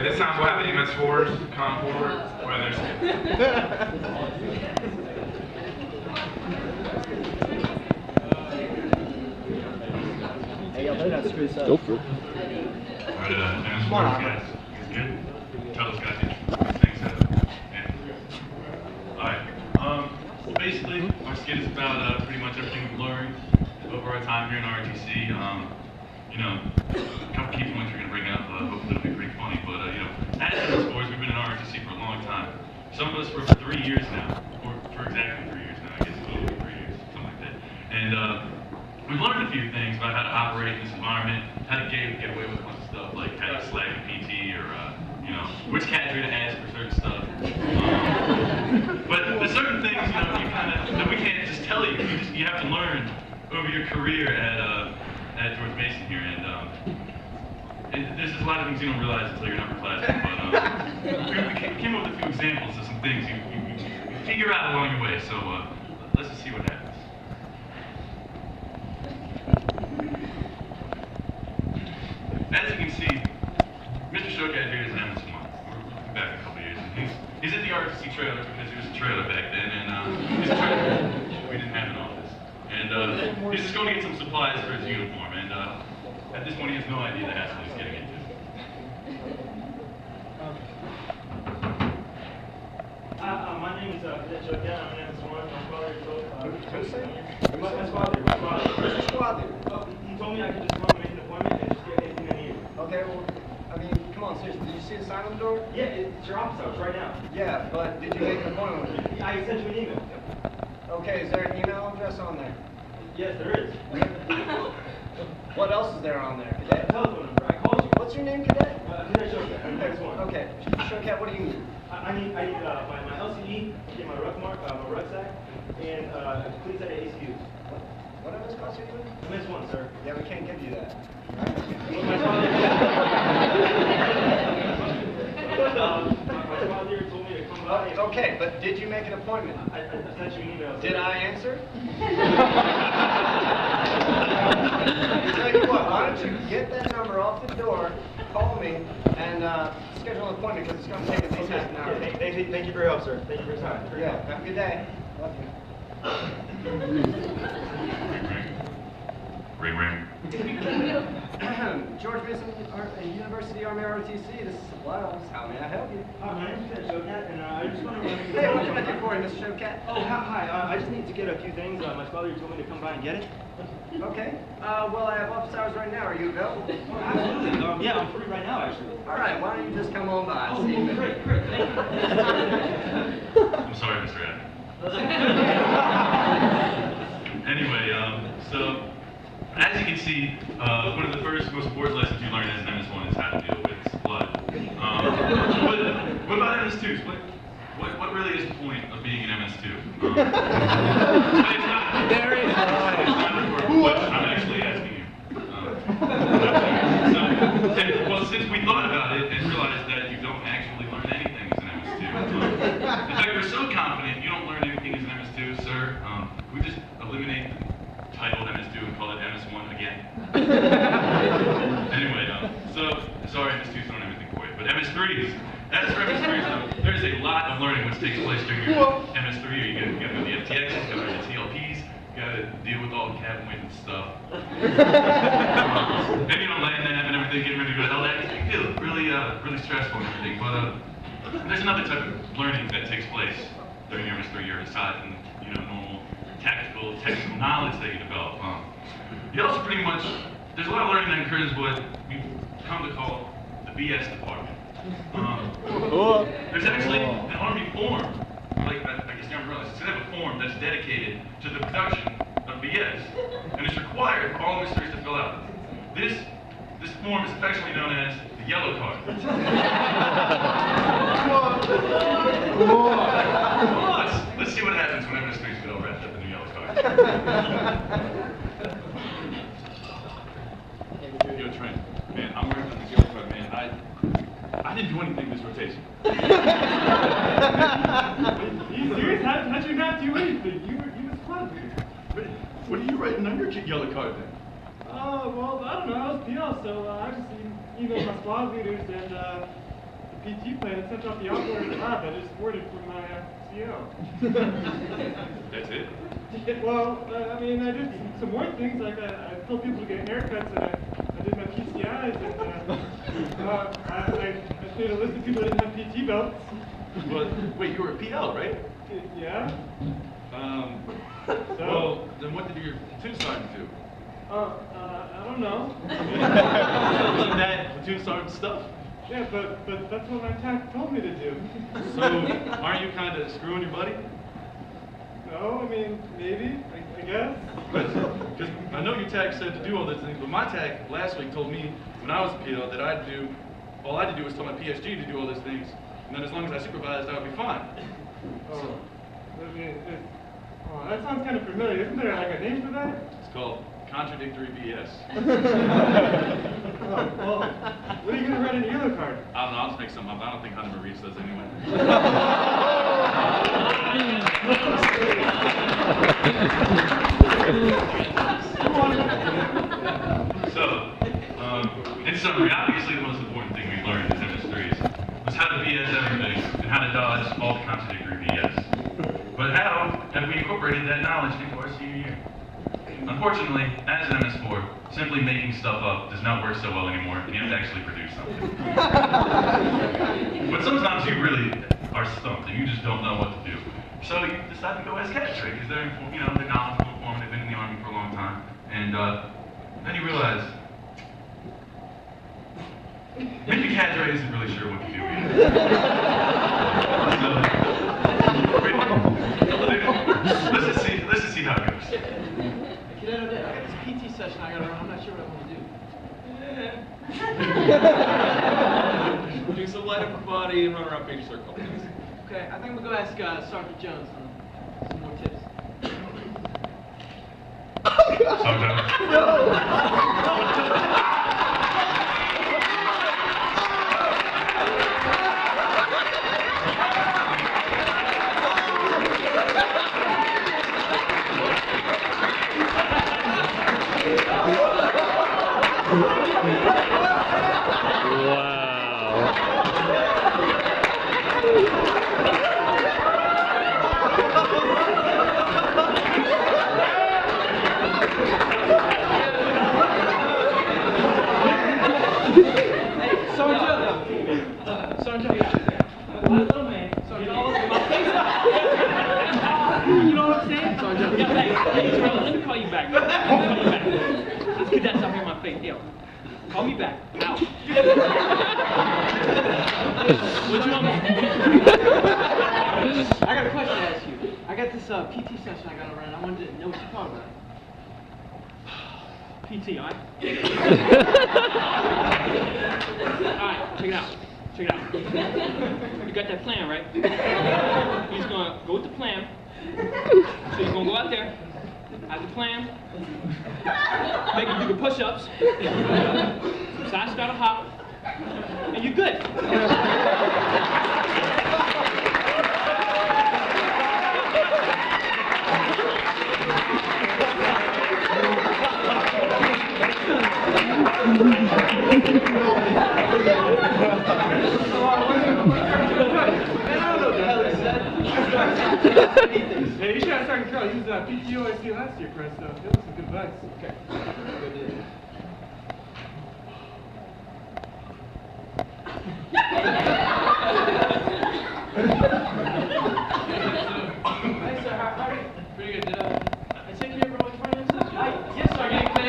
this time we'll have the MS4s come forward, where there's... Hey, y'all better not screw this up. Go for it. Alright, MS4s, guys. You good? Tell us, guys, these things up. Alright, basically, our skit is about pretty much everything we've learned over our time here in ROTC. You know, a couple key points we're going to bring up. Hopefully it'll be pretty funny. But, you know, as MS4s, we've been in ROTC for a long time. Some of us for 3 years now, or for exactly 3 years now, I guess it's a little bit 3 years, something like that. And we've learned a few things about how to operate in this environment, how to get away with a bunch of stuff, like how to slag a PT, or, you know, which category to ask for certain stuff. But there's certain things, you know, that we can't just tell you. You have to learn over your career at George Mason here, and there's just a lot of things you don't realize until you're in upper class. But we came up with a few examples of some things you figure out along your way. So let's just see what happens. As you can see, Mr. Showcat here is an MS1. We're back a couple years. He's at the ROTC trailer because he was a trailer back then, and he's a trailer. We didn't have an office. And he's just going to get some supplies for his uniform, and at this point he has no idea the hassle he's getting into. My name is Cadet Showcat. I'm an MS1. My father told he told me I could just come and make an appointment and just get anything I need. Okay, well, I mean, come on, seriously, did you see the sign on the door? Yeah, it's your office hours right now. Yeah, but did you make an appointment with me? I sent you an email. Okay, is there an email address on there? Yes, there is. What else is there on there, Cadet? Telephone number. I called you. What's your name, Cadet? Cadet Showcat. I'm the next one. Okay, Showcat, what do you need? I need my LCD, get my rucksack, and a complete set of ACUs. What MS class are you in? MS1, sir. Yeah, we can't give you that. My father told me to come by. Okay, but did you make an appointment? I sent you an email. Did I answer? Tell you what, why don't you get that number off the door, call me, and schedule an appointment, because it's going to take at least half an hour. Thank you for your help, sir. Thank you for your time. Yeah, have a good day. Love you. Ring, ring. George Mason University Army ROTC, this is Supplies. How may I help you? Hi, my name is Cadet Showcat, and I just want to run into... Hey, what can I do for you, Mr. Showcat? Oh, hi. I just need to get a few things. My father told me to come by and get it. Okay. Well, I have office hours right now. Are you available? Oh, absolutely. Yeah, I'm free right now, actually. All right, why don't you just come on by? Oh, great. Thank you. I'm sorry, Mr. Admin. Anyway, so as you can see, one of the first most important lessons you learn as an MS1 is how to deal with blood. What about MS2s? What really is the point of being an MS2? There is what I'm actually asking you. Well, since we thought about it and realized that you don't actually learn anything as an MS2. In fact, we're so confident you don't learn anything as an MS2, sir. We just eliminate the title MS2 and call it MS1 again. Anyway, so sorry MS2s don't have anything for you, but MS3s. As for MS3s, there's a lot of learning which takes place during your MS3. You got to do the FTXs, you got to do the TLPs, you got to deal with all the cabin wind stuff. Then you know, land nav and everything, getting ready to go to LDAC. It's a big deal, really stressful and everything. But there's another type of learning that takes place during your MS3 year, aside from normal technical knowledge that you develop. You also pretty much, there's a lot of learning that occurs what we come to call the BS department. There's actually an Army form, like I guess you haven't realized, it's going to have a form that's dedicated to the production of BS, and it's required for all mysteries to fill out. This form is affectionately known as the yellow card. Let's see what happens when mysteries get all wrapped up in the yellow card. Yo, Trent, man, I'm working on this yellow card, man. I didn't do anything this rotation. You serious? How'd you not do anything? You were squad leader. What are you writing on your yellow card then? Well, I don't know. I was PL, so I just emailed my squad leaders, and PT plan and sent off the outboard lab I just ordered from my CO. That's it? Well, I mean, I did some more things, like I told people to get haircuts, and I did my PCIs, and I made a list of people that didn't have PT belts. Well, wait, you were a PL, right? Yeah? Well, then what did your platoon sergeant do? I don't know. Wasn't that platoon sergeant stuff? Yeah, but that's what my TAC told me to do. So, aren't you kind of screwing your buddy? No, I mean, maybe, I guess. Because I know your TAC said to do all those things, but my TAC last week told me when I was a PL that all I had to do was tell my PSG to do all those things, and then as long as I supervised, I would be fine. Oh, I mean, that sounds kind of familiar. Isn't there like a name for that? It's called contradictory BS. Oh, well, what are you going to write in your yellow card? I don't know, I'll just make something up. I don't think Hunter Maurice does anyway. So, in summary, obviously the most important thing we learned in MS3s was how to BS everything and how to dodge all the contradictory BS. But how have we incorporated that knowledge into our senior year? Unfortunately, as an MS4, simply making stuff up does not work so well anymore, and you have to actually produce something. But sometimes you really are stumped, and you just don't know what to do. So you decide to go as cadre, because they're knowledgeable, informative, they've been in the Army for a long time. And then you realize, maybe cadre isn't really sure what to do either. Let's just see how it goes. I got this PT session I gotta run. I'm not sure what I want to do. Do some light upper body and run around page circle. Okay, I think we'll go ask Sergeant Jones on some more tips. Let me call you back. These cadets up here in my face. Yo, call me back. Out. What you want me to do? I got a question to ask you. I got this PT session I gotta run. I wanted to know what you thought about it. PT, alright? Alright, check it out. Check it out. You got that plan, right? He's gonna go with the plan. So he's gonna go out there, have the plan, make him do the push-ups, some side starter hop, and you're good. Hey, you should have started to use PTO I see last year, Chris. Give us some good advice. Okay. Hey, sir, how are you? Pretty good. Did I take care of all your finances? Yes, sir. Getting paid.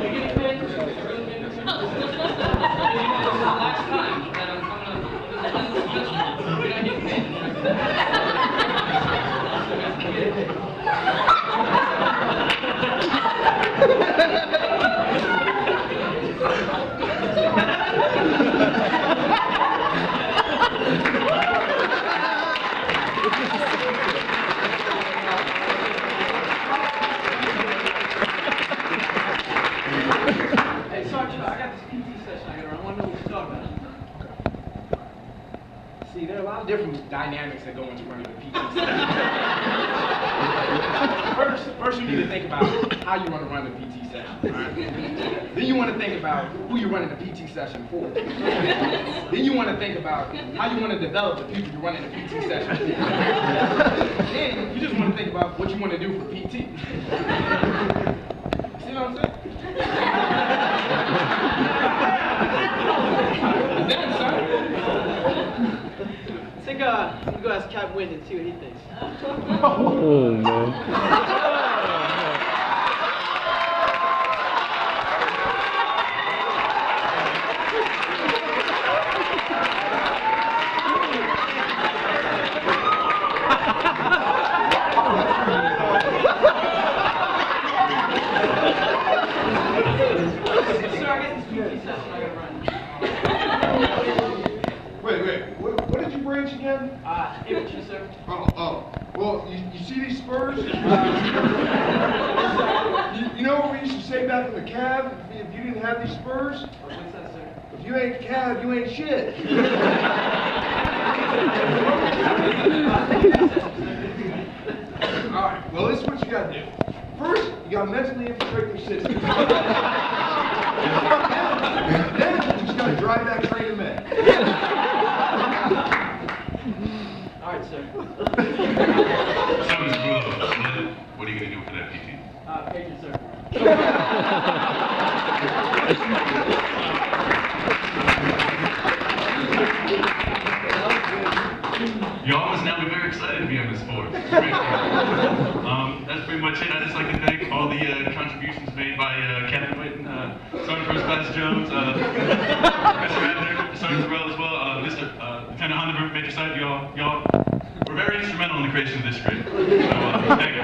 You're getting paid? Last time that I'm coming up. You're not getting paid. See, there are a lot of different dynamics that go into running a PT session. First you need to think about how you want to run a PT session. Right? Then you want to think about who you're running a PT session for. Then you want to think about how you want to develop the people you're running a PT session for. Then you just want to think about what you want to do for PT. See what I'm saying? Done, son. I think I'm gonna go ask Captain Wind and see what he thinks. Oh, man. Sir, I guess it's PT session I gotta run. Wait, what did you branch again? Infantry, sir. Oh. Well, you see these spurs? You know what we used to say back in the cab if you didn't have these spurs? What's that, sir? If you ain't cab, you ain't shit. Alright, well, this is what you gotta do. First, you gotta mentally infiltrate your system. Then you just gotta drive that train of men. All right, sir. Something's brutal. What are you going to do for that PT? Pager, sir. Y'all must now be very excited to be on this board. That's pretty much it. I'd just like to thank all the contributions made by Captain Whitten, Sergeant First Class Jones, Mr. Radner, Sergeant Terrell as well, Lieutenant Hunter, Major Sight. Y'all were very instrumental in the creation of this script. So, thank you.